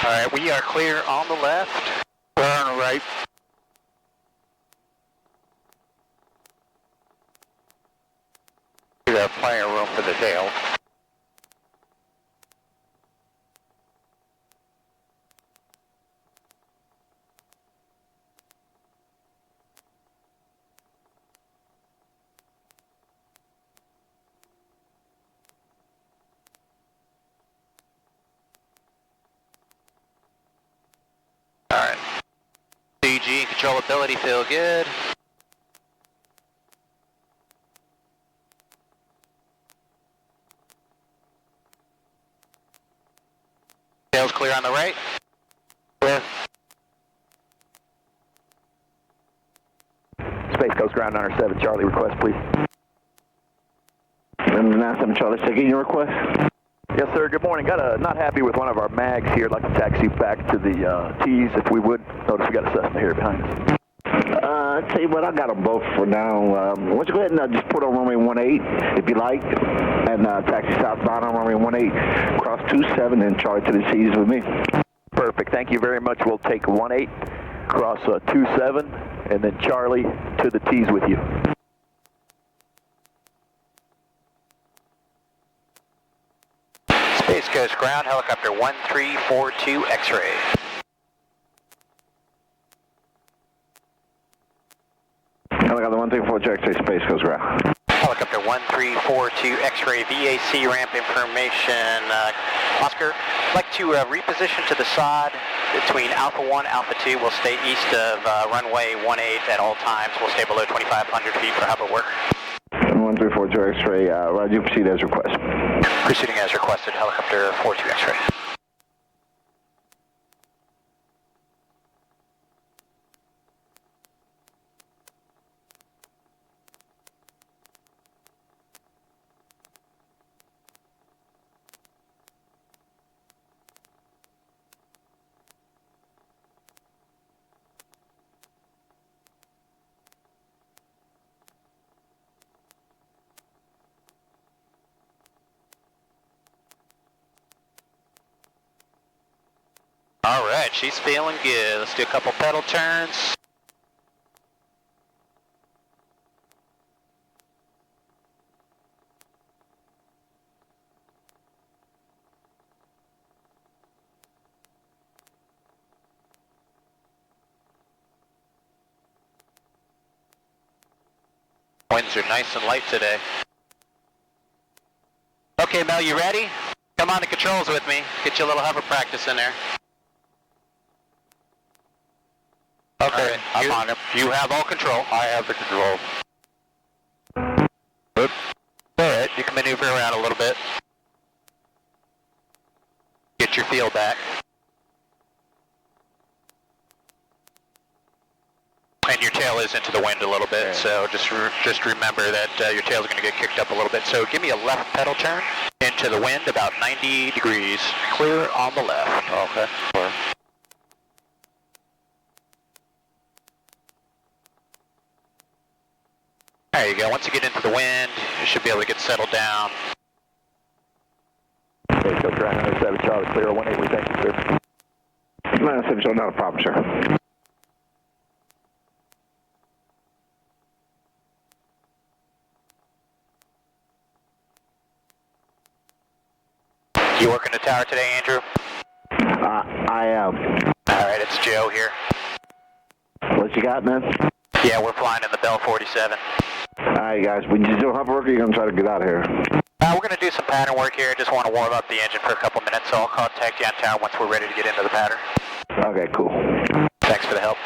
Alright, we are clear on the left. Clear on the right. We have plenty of room for the tail. Alright. CG and controllability feel good. Tail's clear on the right. Clear. Space Coast Ground 907, Charlie, request please. 97 Charlie, taking your request. Yes, sir. Good morning. Not happy with one of our mags here. I'd like to taxi back to the T's if we would. Notice we got a Cessna here behind us. I tell you what, I got them both for now. Why don't you go ahead and just put on runway 18 if you like, and taxi southbound on runway 18, cross 27, and Charlie to the T's with me. Perfect. Thank you very much. We'll take 18, cross 27, and then Charlie to the T's with you. Space Coast Ground, helicopter 1342 X-ray. Helicopter 1342 X-ray, Space Coast Ground. Helicopter 1342 X-ray, VAC ramp information. Oscar, I'd like to reposition to the side between Alpha 1, Alpha 2. We'll stay east of runway 18 at all times. We'll stay below 2,500 feet for hover work. 1342 X-ray, Roger, proceed as requested. Proceeding as requested, helicopter 42 X-ray. All right, she's feeling good. Let's do a couple pedal turns. Winds are nice and light today. Okay, Mel, you ready? Come on to controls with me. Get you a little hover practice in there. Okay, right, I'm on him. You have all control. I have the control. Oops. Alright, you can maneuver around a little bit. Get your feel back. And your tail is into the wind a little bit, so just remember that your tail is going to get kicked up a little bit. So give me a left pedal turn into the wind, about 90 degrees. Clear on the left. Okay, clear. There you go. Once you get into the wind, you should be able to get settled down. Space Coast Ground 907, Charlie, clear 18, we thank you, sir. 907, so not a problem, sir. You working the tower today, Andrew? I am. Alright, it's Joe here. What you got, man? Yeah, we're flying in the Bell 47. Alright, guys, when you do hover work, or are you going to try to get out of here? We're going to do some pattern work here. Just want to warm up the engine for a couple minutes, so I'll contact you on tower once we're ready to get into the pattern. Okay, cool. Thanks for the help.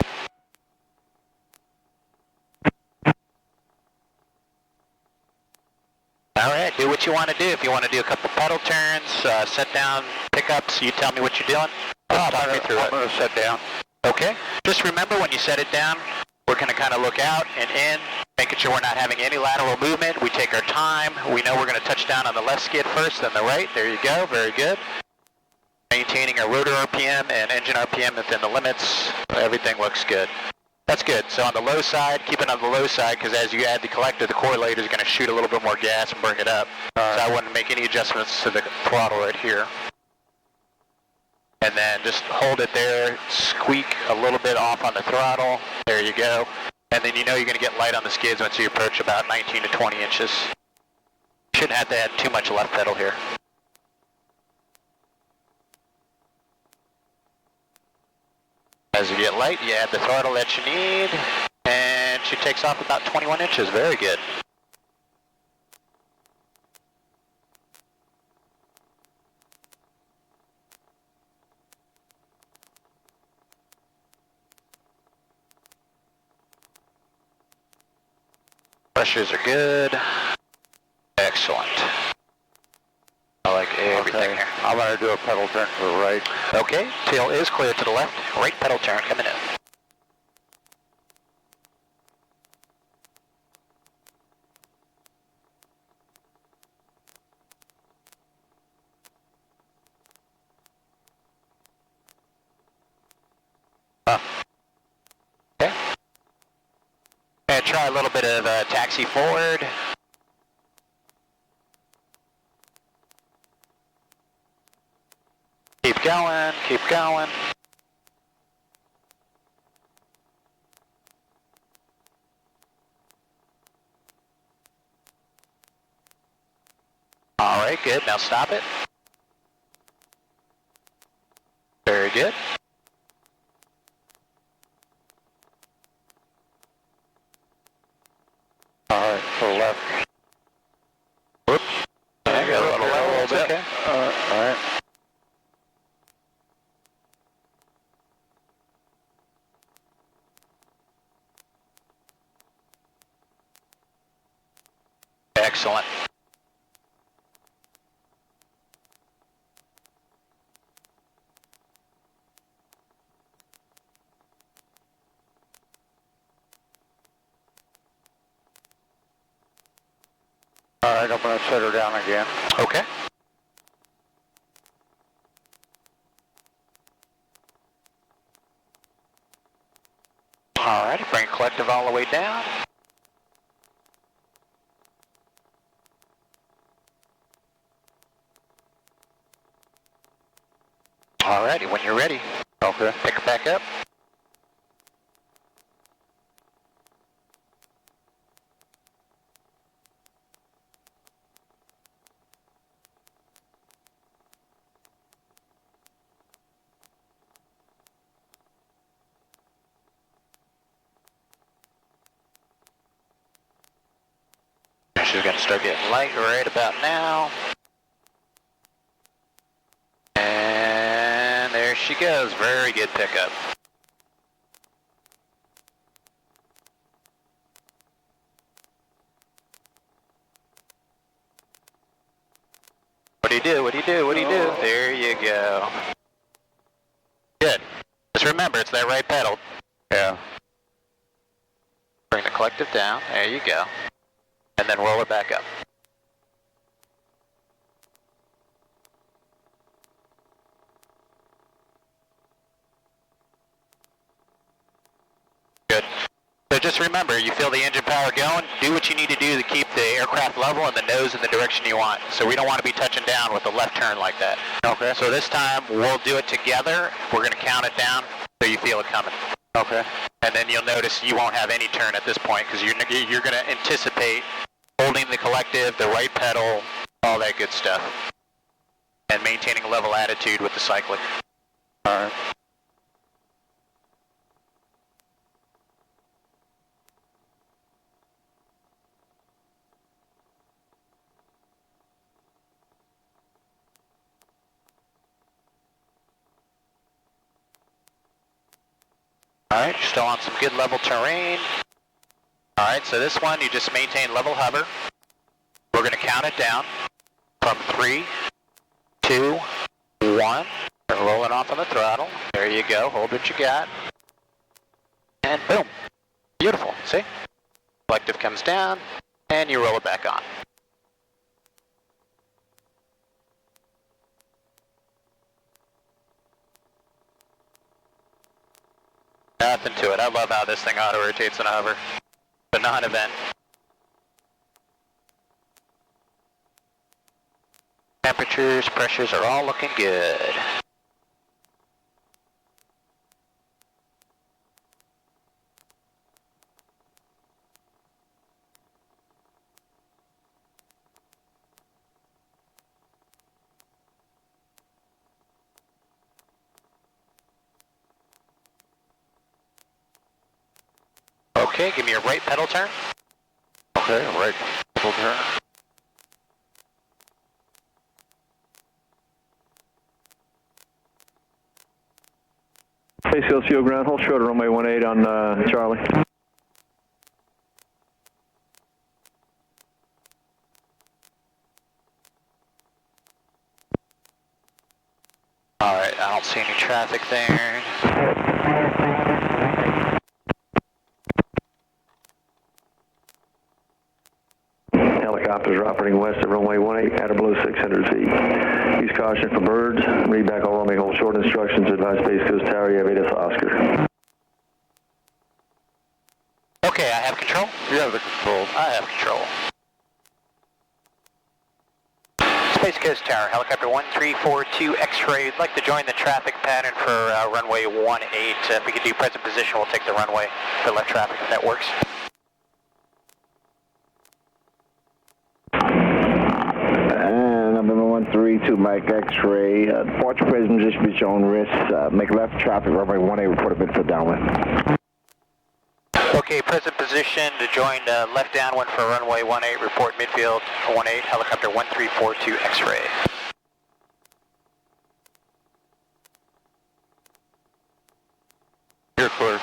Alright, do what you want to do. If you want to do a couple pedal turns, set down pickups, you tell me what you're doing. Talk me through it. I'm going to set down. Okay. Just remember when you set it down, we're going to kind of look out and in, making sure we're not having any lateral movement. We take our time. We know we're going to touch down on the left skid first, then the right. There you go. Very good. Maintaining our rotor RPM and engine RPM within the limits. Everything looks good. That's good. So on the low side, keep it on the low side, because as you add the collector, the correlator is going to shoot a little bit more gas and bring it up. So I wouldn't make any adjustments to the throttle right here. And then just hold it there, squeak a little bit off on the throttle. There you go. And then you know you're going to get light on the skids once you approach about 19 to 20 inches. Shouldn't have to add too much left pedal here. As you get light, you add the throttle that you need, and she takes off about 21 inches. Very good. Pressures are good. Excellent. I like everything here. I'm going to do a pedal turn to the right. Okay, tail is clear to the left. Right pedal turn coming in. Okay. And try a little bit of taxi forward. Keep going, keep going. All right, good. Now stop it. Very good. All right, to the left. Whoop. Yeah, got a little level, a little bit. Okay. All right. Excellent. All right, I'm going to set her down again. Okay. All right, bring collective all the way down. All righty, when you're ready, Okay. pick it back up. She's going to start getting light right about now. And there she goes. Very good pickup. What do you do? What do you do? What do you do? There you go. Good. Just remember, it's that right pedal. Yeah. Bring the collective down. There you go. And then roll it back up. Good. So just remember, you feel the engine power going, do what you need to do to keep the aircraft level and the nose in the direction you want. So we don't want to be touching down with a left turn like that. Okay. So this time, we'll do it together. We're going to count it down so you feel it coming. Okay. And then you'll notice you won't have any turn at this point because you're going to anticipate holding the collective, the right pedal, all that good stuff. And maintaining a level attitude with the cycling. All right. Alright, you're still on some good level terrain. Alright, so this one you just maintain level hover. We're going to count it down from 3, 2, 1. And roll it off on the throttle. There you go, hold what you got. And boom. Beautiful, see? Collective comes down, and you roll it back on. Nothing to it. I love how this thing auto-rotates in a hover. The non-event. Temperatures, pressures are all looking good. Okay, give me your right pedal turn. Okay, right pedal turn. Base Hills Fuel Ground, hold short of runway 18 on Charlie. Alright, I don't see any traffic there. Helicopters are operating west of runway 18 at or below 600 feet. Use caution for birds. Read back all runway hold short instructions. Advise Base Coast Tower, you have 8 Oscar. Okay, I have control. You have the control. I have control. Space Coast Tower, helicopter 1342 X-ray. I'd like to join the traffic pattern for runway 18. If we could do present position, we'll take the runway for left traffic if that works. And number 132 Mike X-ray. Departure present position be shown wrist. Make left traffic runway 18. Report a bit for downwind. Okay, present position to join left downwind for runway 18, report midfield 18, helicopter 1342 X-ray. You're clear.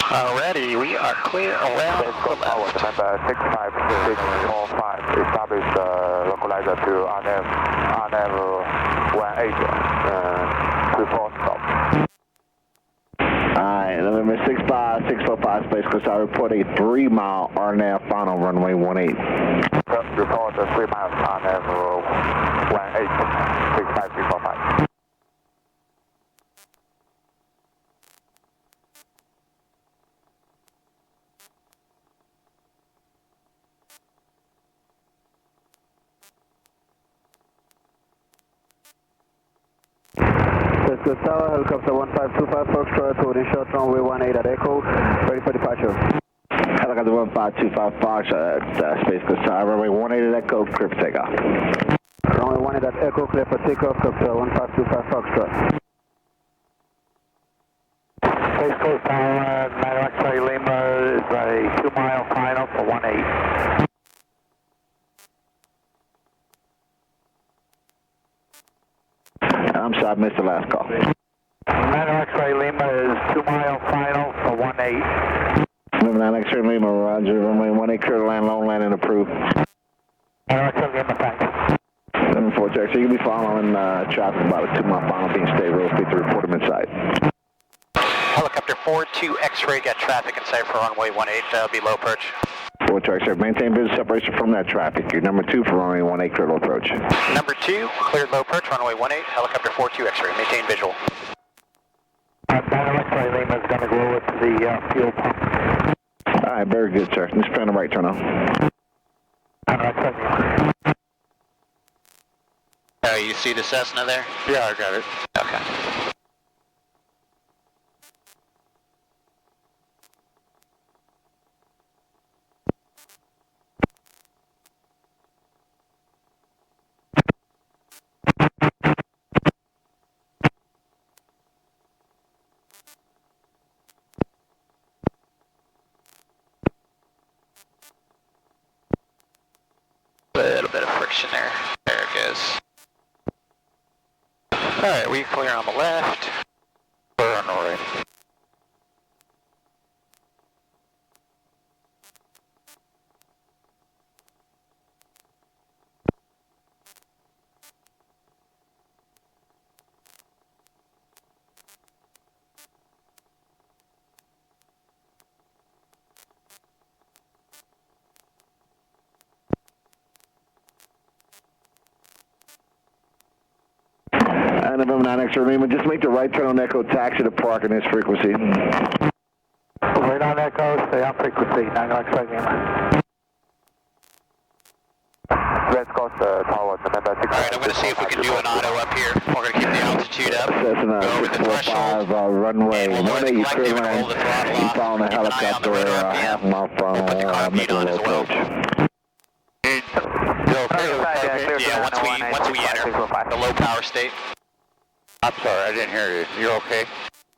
Alrighty, we are clear around the left. Number 65645. Establish localizer to RNAV 18. Report stop. Alright, November 65645 Space Coast Tower, report a 3-mile RNAV final runway 18. Report 3 miles RNAV 18. 65645. Space Coast Tower, helicopter 1525 Foxtrot, holding short runway 18 at Echo, ready for departure. Helicopter 1525 Fox at Space Coast Tower, runway 18 at Echo, clear for takeoff. Runway 18 at Echo, clear for takeoff, helicopter 1525 Foxtrot. Space Coast Tower, 9 X-ray Lima is a 2-mile final for 18. I'm sorry, I missed the last call. 9 X-ray Lima is 2-mile final for 18. Number 9 X-ray Lima, roger, runway 18, clear to land, long landing approved. 9 X-ray Lima, thanks. 74 check, so you'll be following traffic about a 2-mile final being state road, speed to report them inside. Helicopter 42 X-ray, got traffic in sight for runway 18, that'll be low perch. 4 track, sir, maintain visual separation from that traffic. You're number 2 for runway 18, clear to approach. Number 2, cleared low perch, runway 18, helicopter 42 X-ray, maintain visual. 9 X-ray Lima is going to go with the fuel pump. Alright, very good, sir. Just plan the right turn off. 9 X-ray Lima. You see the Cessna there? Yeah, I got it. Okay. Alright, we clear on the left. Clear on the right. November 9 X-ray Lima, just make the right turn on Echo, taxi to park in this frequency. Right on Echo, stay on frequency, 9 X-ray Lima. Red Coast Tower, November 6. Alright, I'm going to see if we can do an auto up here. We're going to keep the altitude up. Cessna Go over the 645, threshold. runway And we'll lower the 18, you collective clear and land. roll the throttle You off. following a Keep an eye on the helicopter, radar RPM. half mile from We'll put the carb beat on as well. Yeah, once we enter the low power state. I'm sorry, I didn't hear you. You're okay?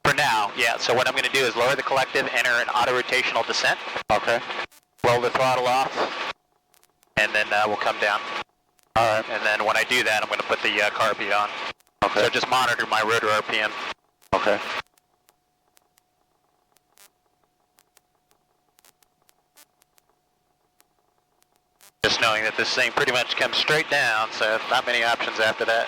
For now, yeah. So what I'm going to do is lower the collective, enter an auto-rotational descent. Okay. Roll the throttle off, and then we'll come down. All right. And then when I do that, I'm going to put the carb beat on. Okay. So just monitor my rotor RPM. Okay. Just knowing that this thing pretty much comes straight down, so not many options after that.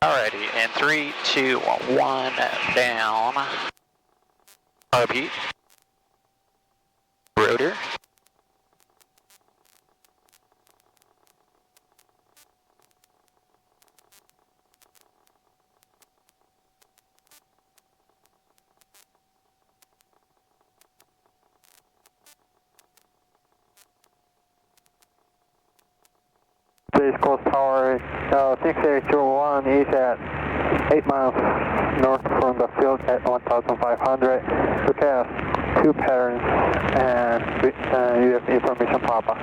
Alrighty, and 3, 2, 1, down. Carb heat. Rotor. Space Coast Tower, 6821 is at 8 miles north from the field at 1,500. We have 2 patterns and you have information pop-up.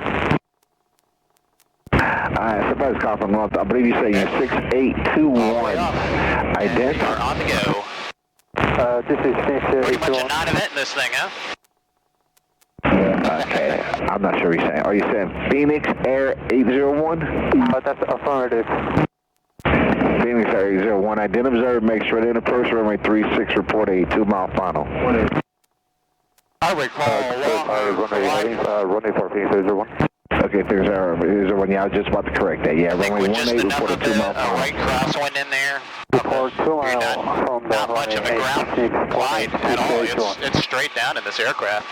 Alright, somebody's calling from north. I believe you say you're 6821. We are on the go. This is Pretty much a 6821. non-event in this thing, huh? Okay, I'm not sure what you're saying. Are you saying Phoenix Air 801? That's affirmative. Phoenix Air 801, I did observe, make sure they're in approach runway 36, report a 2-mile final. I recall runway for Phoenix 801. Okay, Phoenix Air 801, yeah, I was just about to correct that. Yeah, I think runway with just 18, enough report a of 2-mile the final. right crosswind in there, Report 2 you're miles from the not much of a ground glide at all. It's straight down in this aircraft.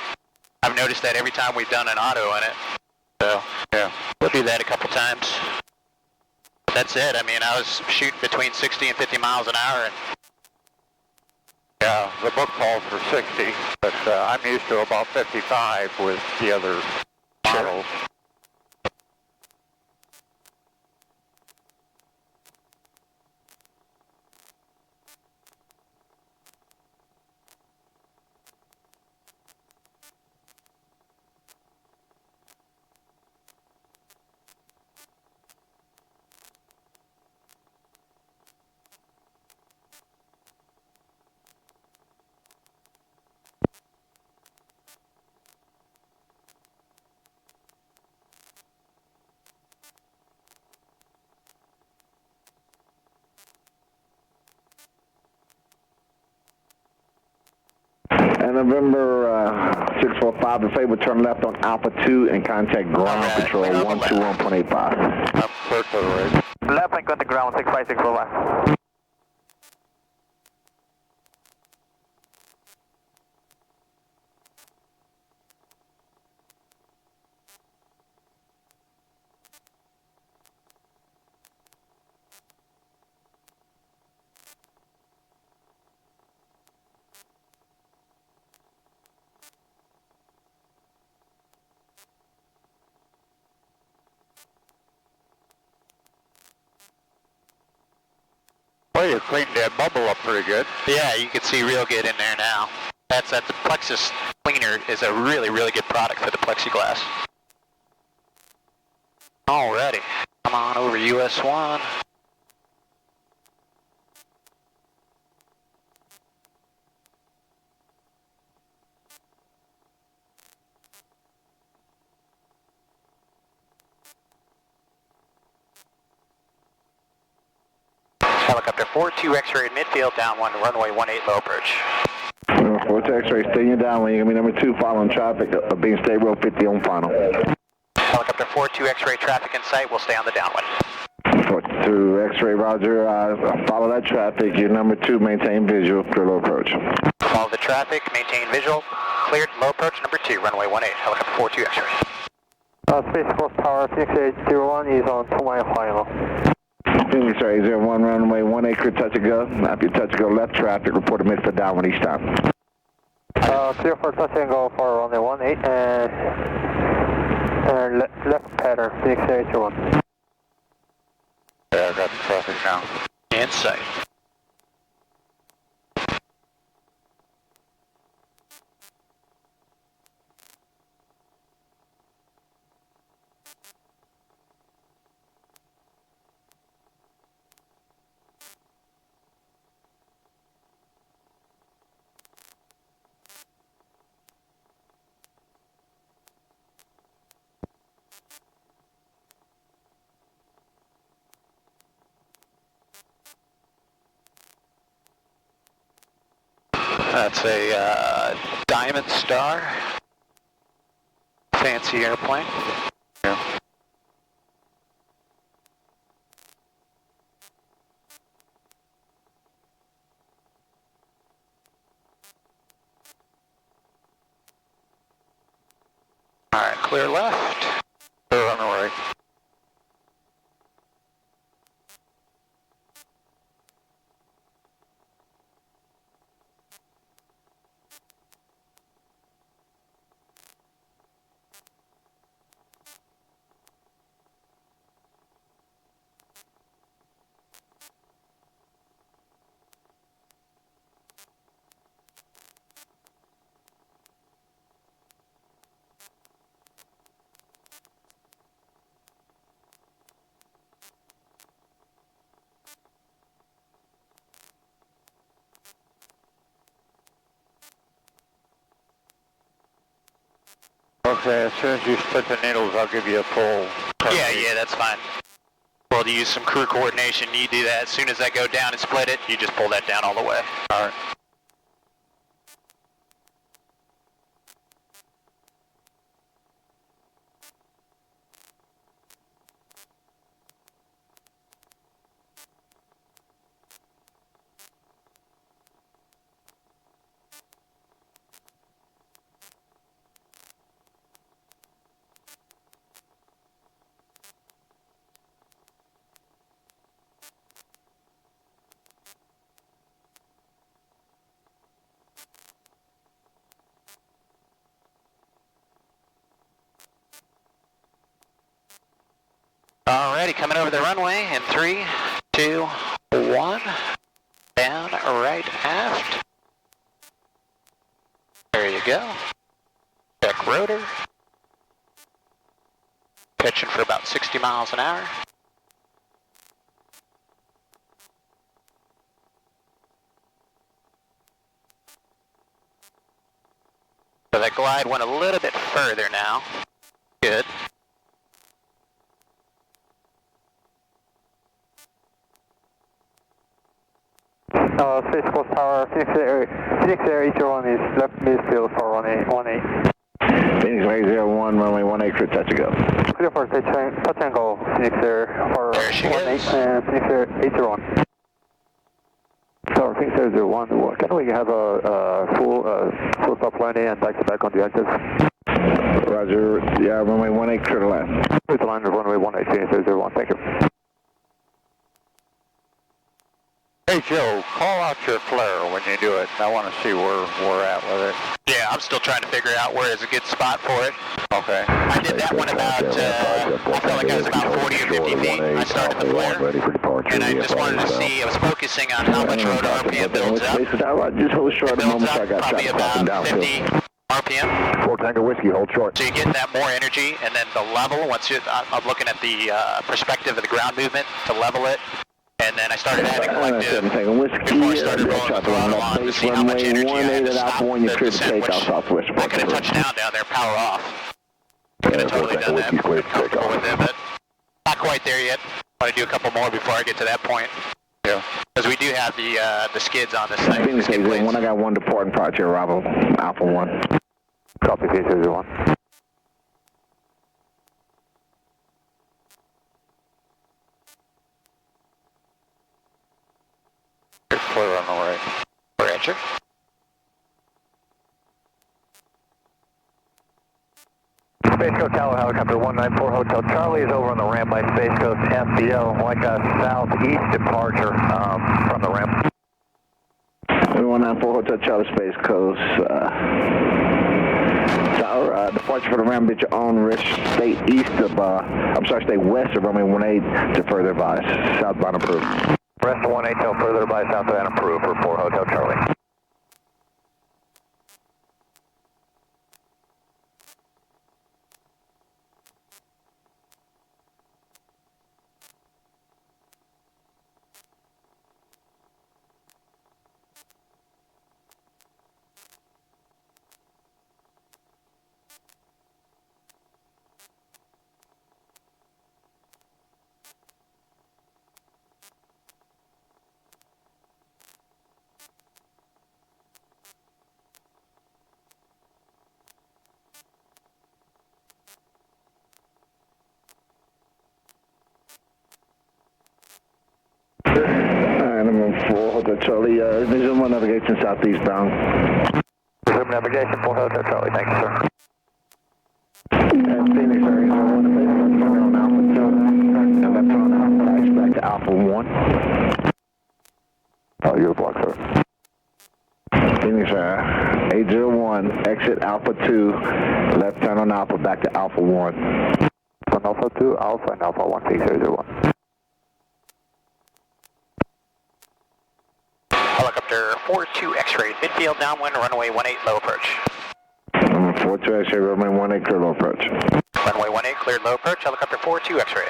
I've noticed that every time we've done an auto in it. So, Yeah. we'll do that a couple times. That's it. I mean, I was shooting between 60 and 50 miles an hour. And Yeah, the book calls for 60, but I'm used to about 55 with the other models. And November 645, the Fable turn left on Alpha 2 and contact ground Alright, control we're on the 121.85. I'm clear to the right. Left link on the ground, 65645. Well, you cleaned that bubble up pretty good. yeah, you can see real good in there now. That the Plexus cleaner is a really, really good product for the plexiglass. Alrighty, come on over US 1. Helicopter 42 X-ray midfield, down 1, runway 18, low approach. What's X-ray? Staying you down when you're going to be number 2, following traffic, being stay row 50 on final. Helicopter 42 X-ray traffic in sight, we'll stay on the downwind. 42 X-ray, roger. Follow that traffic. You're number 2, maintain visual, clear low approach. Follow the traffic, maintain visual, cleared, low approach, number 2, runway 18, helicopter 42 X-ray. Space Coast Tower, Phoenix 801 is on 2-mile final. Phoenix 801, runway 18, clear touch and go. After you touch and go left traffic, report a midfield downwind each time. Clear for touch and go for runway 18 and left pattern, Phoenix 801. Yeah, I got the traffic now. In sight. That's a Diamond Star. Fancy airplane. Yeah. All right, clear left. Clear on the right. Okay, as soon as you split the needles, I'll give you a pull. Yeah, that's fine. Well, to use some crew coordination, you do that. As soon as I go down and split it, you just pull that down all the way. All right. Alrighty, coming over the runway in 3, 2, 1. Down, right, aft. There you go. Check rotor. Pitching for about 60 miles an hour. So that glide went a little bit further now. Good. Space Coast Tower, Phoenix Air 801 is left midfield for runway 18. Phoenix 801, runway 18, clear touch and go. Clear for touch and go, Phoenix Air for 18 and Phoenix Air 801. Tower, Phoenix Air 801, can we have a full stop landing and taxi back on the axis? Roger, yeah, runway 18, clear to land. Please land runway 18, Phoenix Air 801, thank you. Hey Joe, call out your flare when you do it. I want to see where we're at with it. Yeah, I'm still trying to figure out where is a good spot for it. Okay. I did that one about, I felt like I was about 40 or 50 feet. I started the flare, and I just wanted to see, I was focusing on how much rotor RPM builds up. Just hold short It a moment builds so I up got probably traffic about down 50 RPM. 4 Tango Whiskey, hold short. So you get that more energy, and then the level, once you, I'm looking at the perspective of the ground movement to level it. And then I started adding collective before I started rolling the throttle on to see how much energy I had to stop the descent, which I could have touched down there, power off. Could have totally done that, comfortable with it, but not quite there yet. Want to do a couple more before I get to that point. Yeah. Because we do have the skids on this thing. Phoenix Skid plates. 1, I got one departing departure, Bravo, Alpha 1. Copy, Phoenix 1. You're clear on the right. Roger. Space Coast Tower Helicopter 194 Hotel Charlie is over on the ramp by Space Coast FBO, like a southeast departure from the ramp. 194 Hotel Charlie, Space Coast Tower, departure for the ramp at your own risk. Stay stay west of runway 18 to further advise. Southbound approved. Rest of 18 till further by southbound approved for 4 Hotel Charlie. Alright, I'm on 4 Hotel Charlie, visual 1 navigation southeast bound. Resume navigation 4 Hotel Charlie, thank you, sir. And Phoenix area 1 on Alpha 2, and left on Alpha, back to Alpha 1. Oh, you're blocked, sir. Phoenix 801, exit Alpha 2, left turn on Alpha, back to Alpha 1. From Alpha 2, Alpha and Alpha 16001. Helicopter 42 X-ray, midfield downwind, runway 18, low approach. 42 X-ray, runway 18, clear low approach. Runway 18, cleared low approach, helicopter 42 X-ray.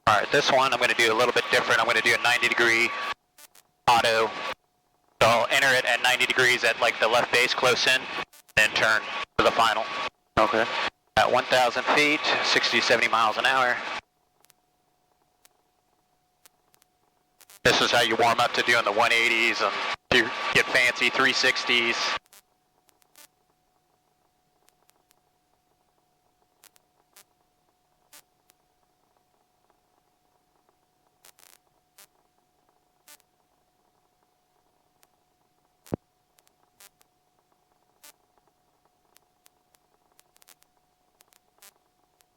Alright, this one I'm going to do a little bit different. I'm going to do a 90-degree auto. So I'll enter it at 90 degrees at like the left base close in, then turn for the final. Okay. At 1,000 feet, 60 to 70 miles an hour. This is how you warm up to doing the 180s and you get fancy 360s.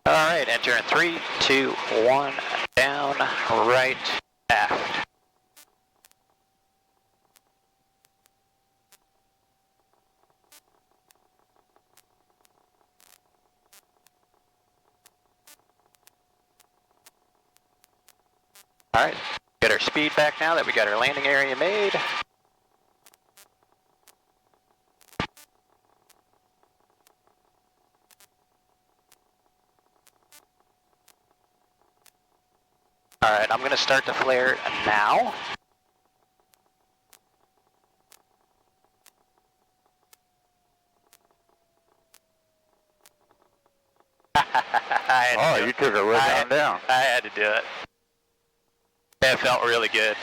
All right, enter in 3, 2, 1, down, right, aft. All right, get our speed back now that we got our landing area made. All right, I'm going to start the flare now. Oh, you took it right down. I had to do it. It felt really good.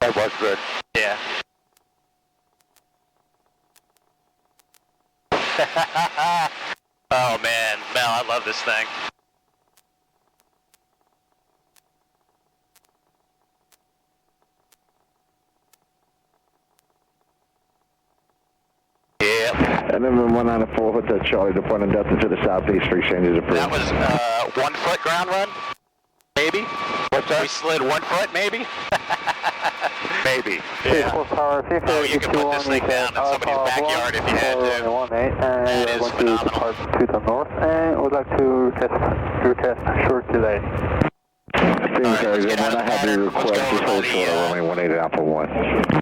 That was good. Yeah. Oh man, Mel, I love this thing. Yep. And then 194 Hotel Charlie, departing Delta to the southeast, 3 changes approved. That was 1 foot ground run, maybe. What's that? We slid 1 foot, maybe. Maybe. Yeah. Power, Oh, you can put this thing down in somebody's backyard if you had to. That is going phenomenal. to depart to the north and would like to retest short delay. Phoenix, Arizona 1, I have your request to hold short of runway 18 at Alpha 1.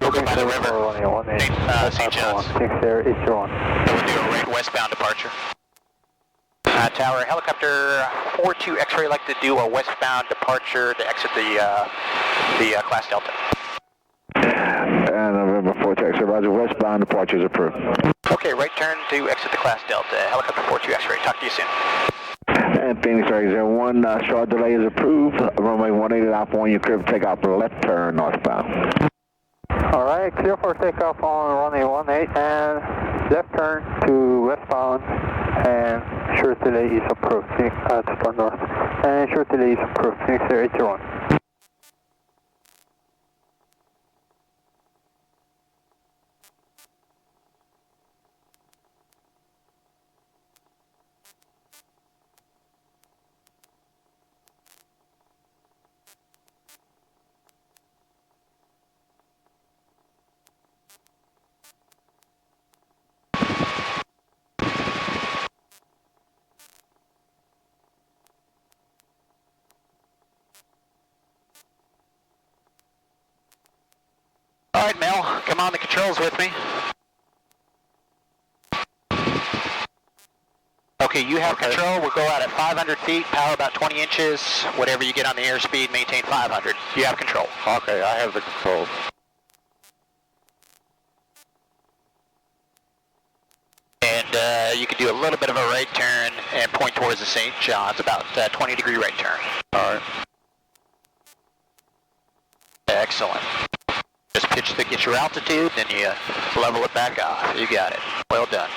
We'll go by the river. Runway 18, St. John's. 6081. So we'll do a right westbound departure. Tower, helicopter 42 X-ray like to do a westbound departure to exit the class Delta. And November 4 X-ray, roger, westbound departure is approved. Okay, right turn to exit the class Delta. Helicopter 42 X-ray, talk to you soon. And Phoenix, Arizona 1, short delay is approved. Runway 18 at Alpha 1, you clear for takeoff for left turn northbound. All right, clear for takeoff on runway 18 and left turn to westbound, and short delay is approved to start north, and short delay is approved, Phoenix Air 801. All right, Mel, come on the controls with me. Okay, you have control. We'll go out at 500 feet, power about 20 inches. Whatever you get on the airspeed, maintain 500. You have control. Okay, I have the controls. And you can do a little bit of a right turn and point towards the St. John's, about 20-degree right turn. All right. Excellent. Just pitch to get your altitude, then you level it back off. You got it. Well done.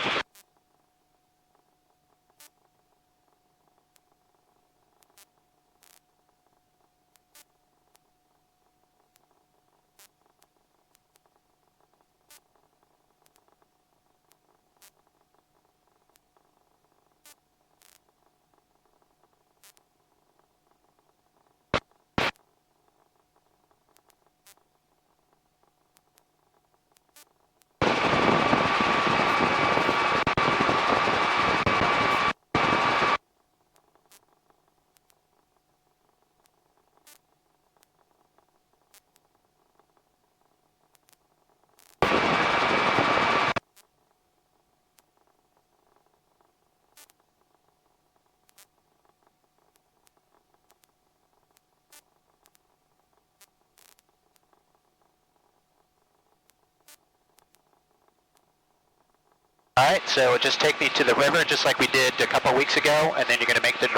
All right, so just take me to the river just like we did a couple of weeks ago, and then you're going to make the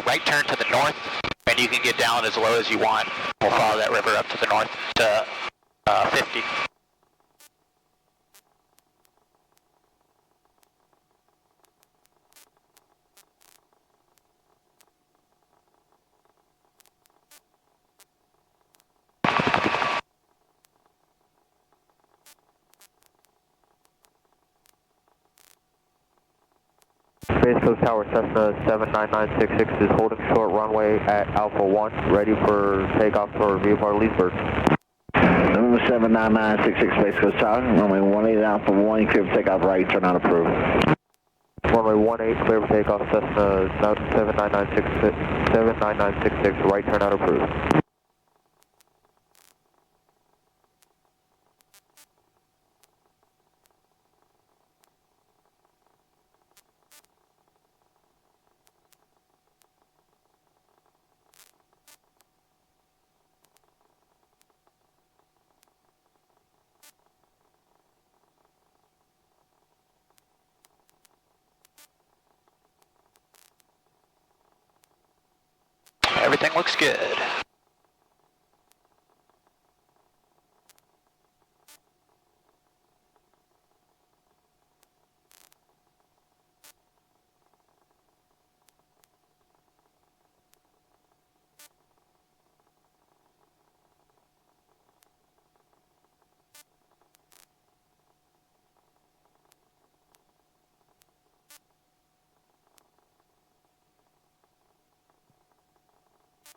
right turn to the north, and you can get down as low as you want. We'll follow that river up to the north to 50. Space Coast Tower, Cessna 79966 is holding short runway at Alpha 1, ready for takeoff for VFR Leesburg. November 79966 Space Coast Tower, runway 18 at Alpha 1, you clear for takeoff right turn not approved. Runway 18, clear for takeoff, Cessna 79966, right turn not approved. Everything looks good.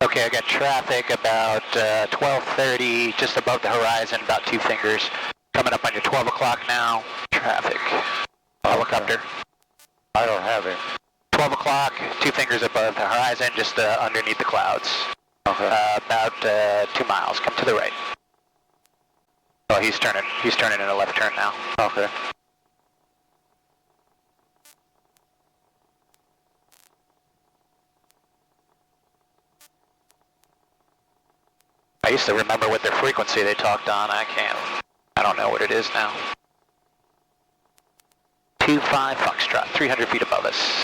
Okay, I got traffic about 12:30, just above the horizon, about 2 fingers. Coming up on your 12 o'clock now. Traffic. Helicopter. I don't have it. 12 o'clock, 2 fingers above the horizon, just underneath the clouds. Okay. About 2 miles. Come to the right. Oh, he's turning in a left turn now. Okay. I used to remember what their frequency they talked on. I don't know what it is now. 25 Foxtrot, 300 feet above us.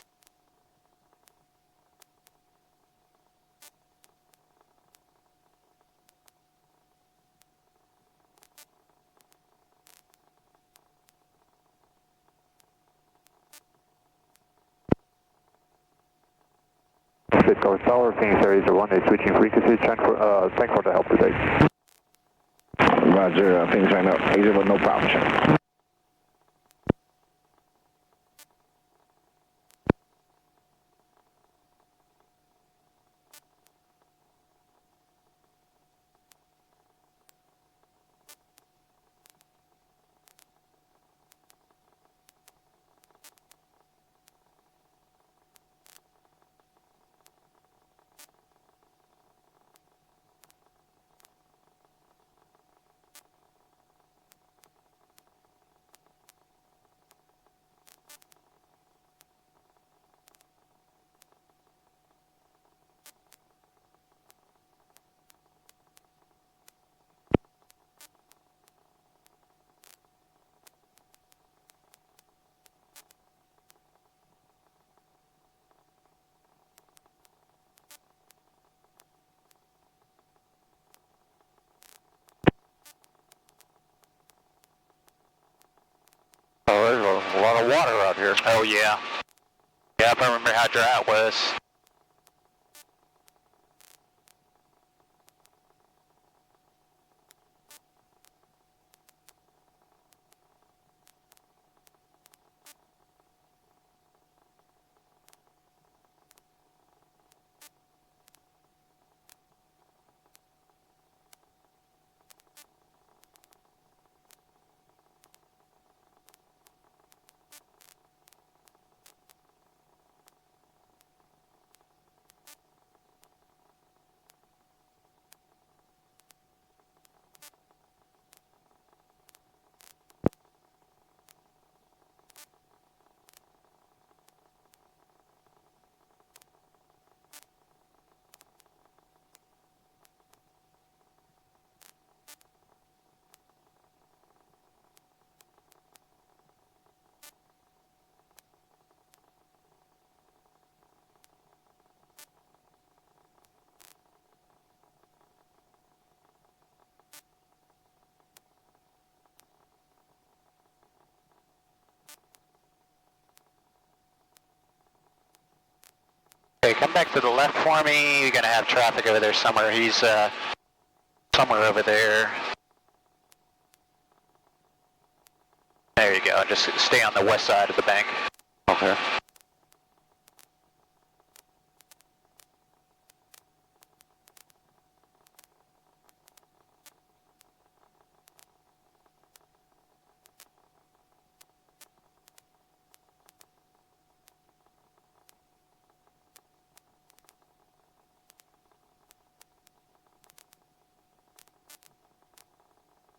Coast Tower, Phoenix Area 1, switching frequencies, thanks for the help today. Roger, Phoenix right now, 80 with no problem, sir. Oh, there's a lot of water out here. Oh yeah. Yeah, if I remember how dry it was. Okay, come back to the left for me. You're gonna have traffic over there somewhere. He's somewhere over there. There you go. Just stay on the west side of the bank. Okay.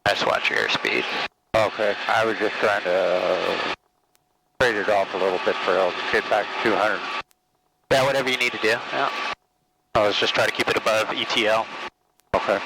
Just watch your airspeed. Okay. I was just trying to trade it off a little bit for get back to 200. Yeah, whatever you need to do. Yeah. Let's just try to keep it above ETL. Okay.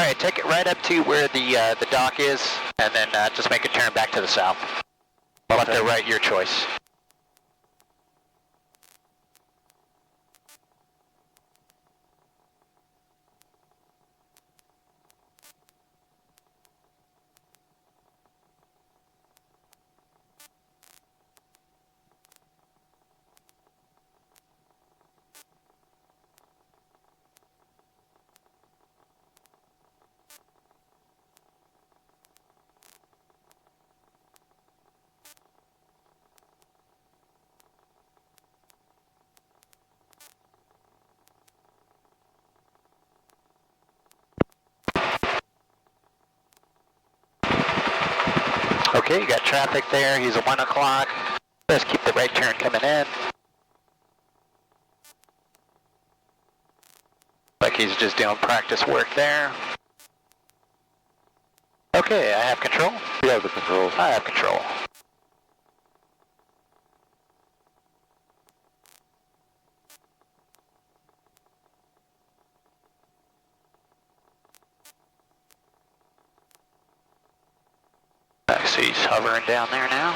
right, take it right up to where the dock is, and then just make a turn back to the south. Left or right, your choice. Okay, you got traffic there. He's at 1 o'clock. Let's keep the right turn coming in. Like he's just doing practice work there. Okay, I have control. You have the controls. I have control. I see he's hovering down there now.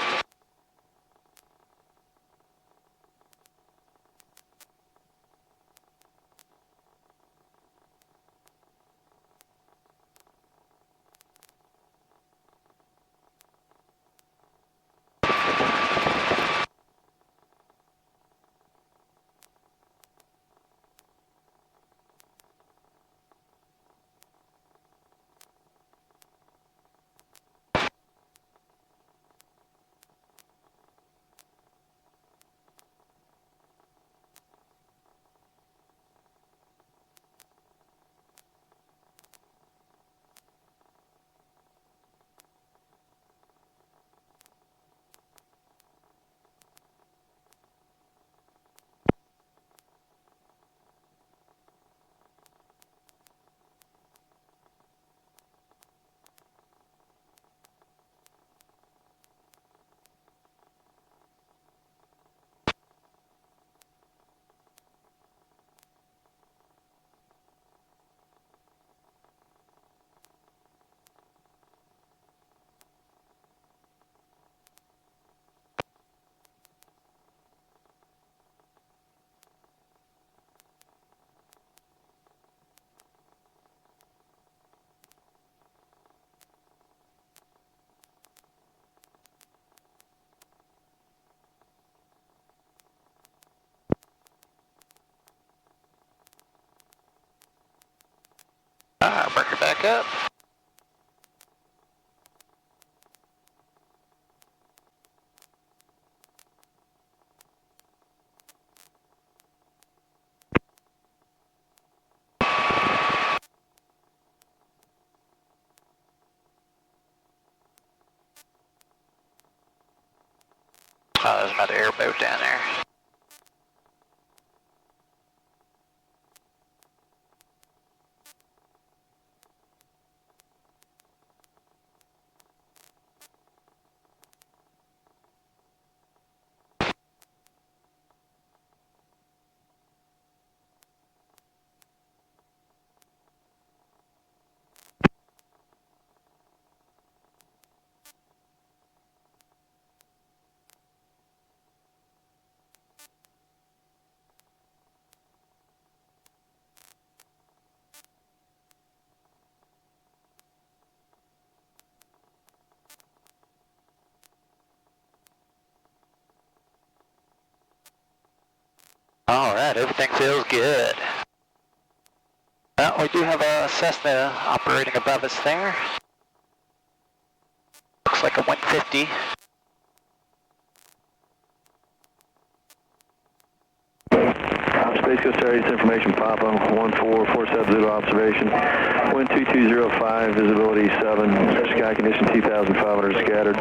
Bring her back up. Oh, there's another airboat down there. All right, everything feels good. Well, we do have a Cessna operating above us there. Looks like a 150. Space Coast Area information, Papa 14470 observation. Wind 2205, visibility 7, sky condition 2500 scattered.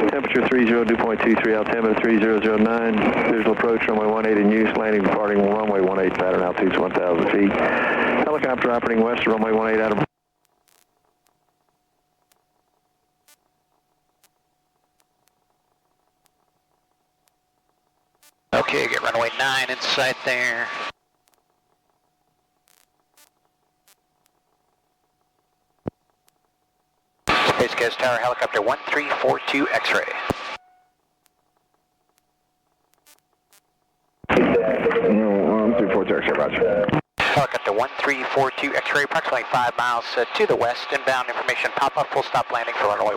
Temperature 30, dew point 23, altimeter 3009. Visual approach runway 18 in use, landing departing runway 18, pattern altitude 1000 feet. Helicopter operating west of runway 18 out of Okay, get runway 9 in sight there. Space Coast Tower, helicopter 1342 X-ray. One, 3, 4, X-ray, roger. Helicopter 1342 X-ray, approximately 5 miles to the west, inbound information, pop-up, full stop landing for runway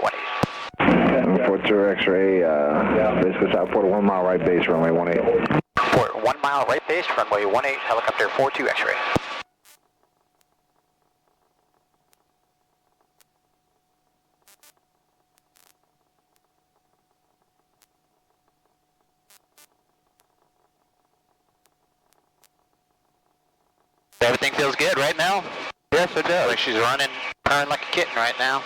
18. 42 X-ray, Space Coast Tower, port 1 mile right base, runway 18. Port 1 mile right base, runway 18, helicopter 42 X-ray. Everything feels good right now? Yes, it does. Like she's running, purring like a kitten right now.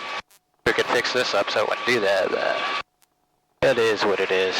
We could fix this up so it wouldn't do that, but it is what it is.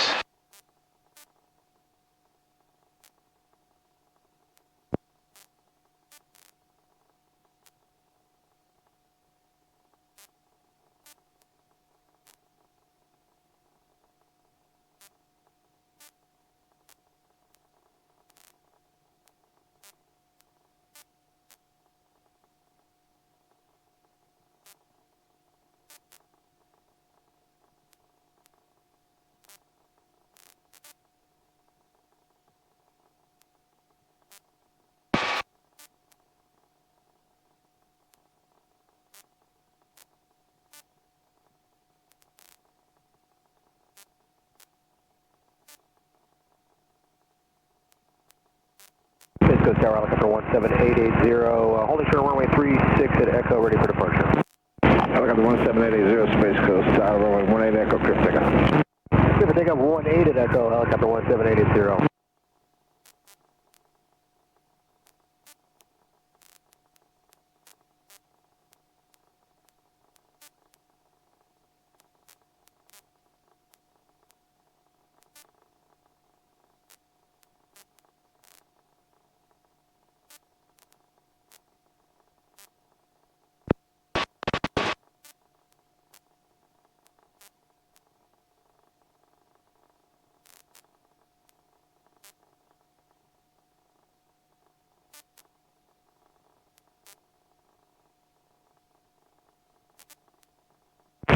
Space Coast Tower, helicopter 17880, holding short runway 36 at Echo, ready for departure. Helicopter 17880, Space Coast Tower, runway 18, Echo, clear for takeoff. Clear for takeoff 18 at Echo, helicopter 17880.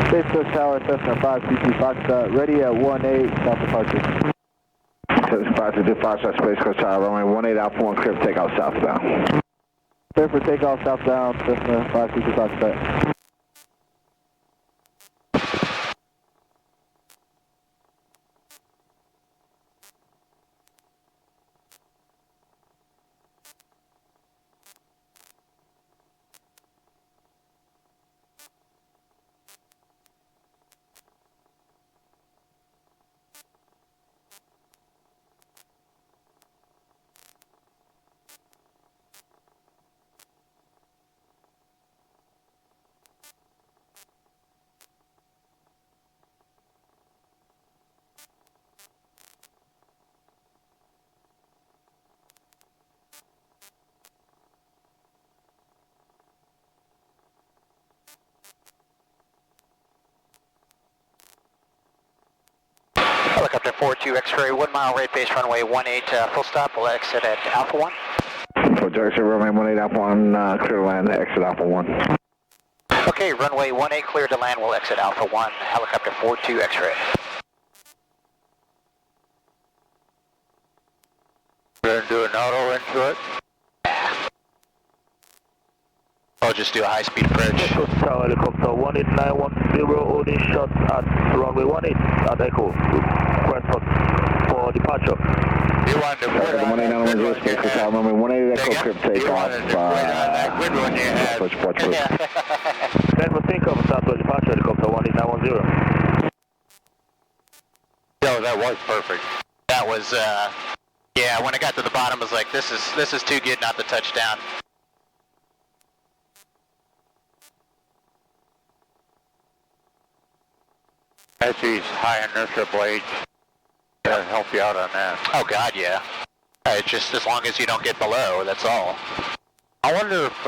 Space Coast Tower, Cessna 522 Foxtrot, ready at 18, south departure. Cessna 522 Foxtrot, Space Coast Tower, runway 18, Alpha 1, clear for takeoff southbound. Clear for takeoff southbound, Cessna 522 Foxtrot. Helicopter 42 X-ray, 1 mile right base, runway 18, full stop, we'll exit at Alpha 1. 42 X-ray, runway 18, Alpha 1, clear to land, exit Alpha 1. Okay, runway 18 clear to land, we'll exit Alpha 1, helicopter 42 X-ray. We're going to do an auto into it. I'll just do a high-speed approach. Space Coast Tower, helicopter 18910, holding short at runway 18 at Echo. Request for departure. You want to put on that good one Space Coast Tower, runway 18, Echo, clear for You wanted takeoff. to put on that good one you had. Clear for takeoff, southwest departure, helicopter 18910. No, that was perfect. That was, yeah, when I got to the bottom, I was like, this is too good not to touch down. That's these high inertia blades. That'll help you out on that. Oh God, yeah. It's just as long as you don't get below, that's all. I wonder if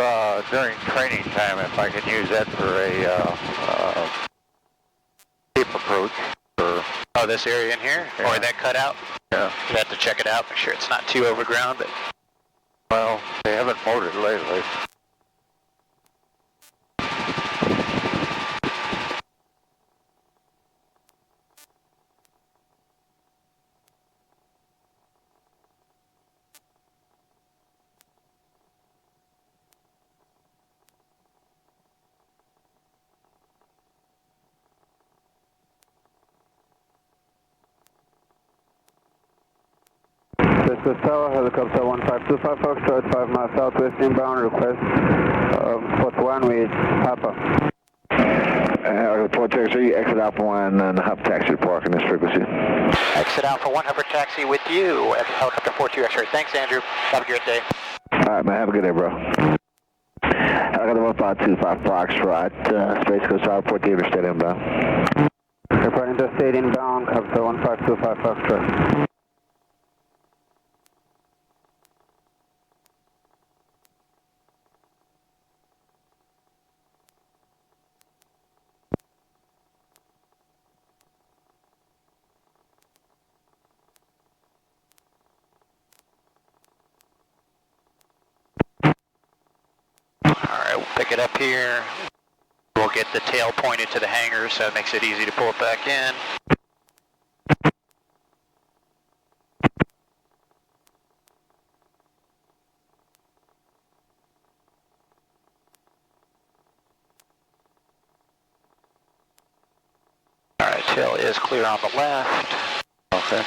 during training time if I can use that for a deep approach. Or, Oh, this area in here? Yeah. Or that cutout? yeah. You have to check it out, make sure it's not too overgrown, but Well, they haven't mowed it lately. Space Coast Tower, helicopter 1525 Foxtrot, 5 miles southwest inbound, request port 1 with Papa. Port taxi, exit Alpha 1 and hop taxi to park in this frequency. Exit Alpha 1, hover taxi with you at helicopter 42 X-ray. Thanks, Andrew. Have a great day. Alright, man, have a good day, bro. Helicopter 1525 Foxtrot, Space Coast Tower, Port Theater, stay inbound. Report interstate inbound, helicopter 1525 Foxtrot. Alright, we'll pick it up here. We'll get the tail pointed to the hangar, so it makes it easy to pull it back in. Alright, tail is clear on the left. Okay.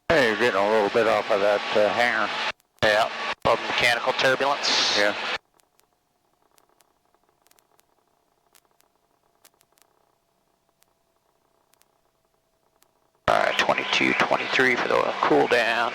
Hey, you're getting a little bit off of that hangar. Yeah, of mechanical turbulence. Yeah. Alright, 22, 23 for the cool down.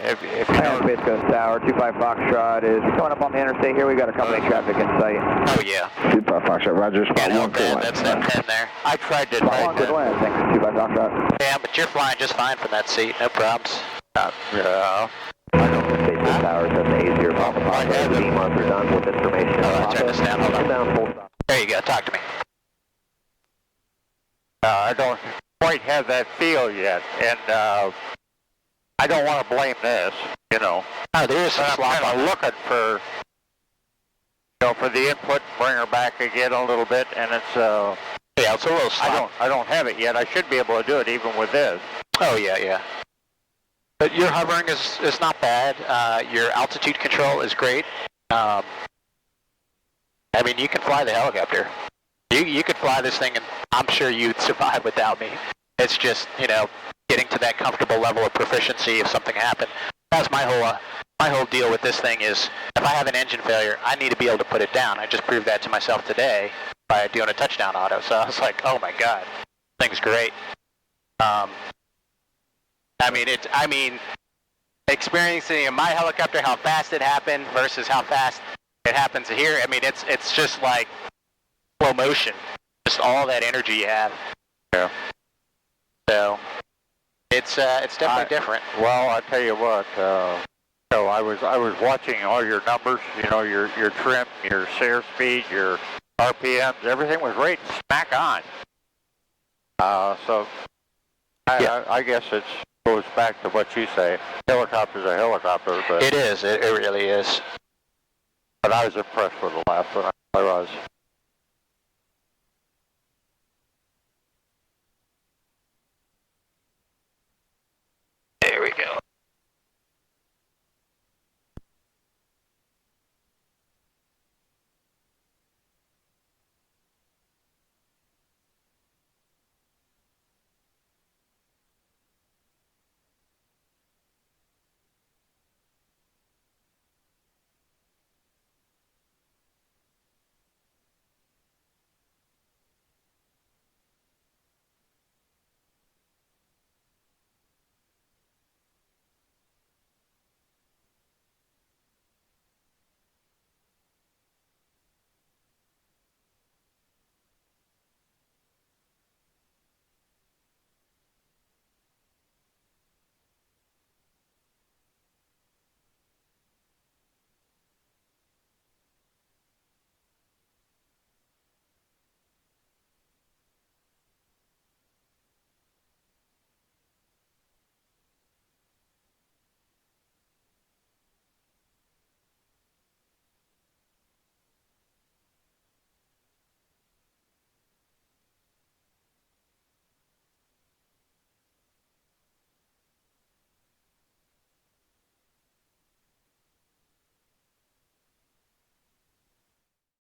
If you know, Space Coast Tower, 25 Foxtrot is coming up on the interstate here. We got a company traffic in sight. Oh yeah. 25 Foxtrot, Roger, spot Can't 1 help clear that, that's that pen there. I tried to Spot type 1 good that. land, thanks, 25 Foxtrot. Yeah, but you're flying just fine from that seat, no problems. Yeah. Space Coast Tower, that's A0 Papa Papa. D-Months are done with information. Alright, turn this down, hold on. Down, full stop. There you go, talk to me. I don't quite have that feel yet, and I don't want to blame this, you know. Oh, there is some But slop I'm kind on of looking for, for the input, bring her back again a little bit, and it's Yeah, it's a little slop. I don't have it yet. I should be able to do it even with this. Oh yeah, yeah. But your hovering is not bad. Your altitude control is great. I mean, you can fly the helicopter. You could fly this thing, and I'm sure you'd survive without me. It's just, getting to that comfortable level of proficiency if something happened. That's my whole deal with this thing is, if I have an engine failure, I need to be able to put it down. I just proved that to myself today by doing a touchdown auto. So I was like, oh my god, this thing's great. I mean, experiencing in my helicopter how fast it happened versus how fast it happens here. I mean, it's just like slow motion, just all that energy you have. Yeah. So it's definitely different. Well, I tell you what. So I was watching all your numbers. Your trim, your SAIR speed, your RPMs, everything was right smack on. So I guess it goes back to what you say. Helicopter's a helicopter, but It is. It really is. But I was impressed with the last one. I was.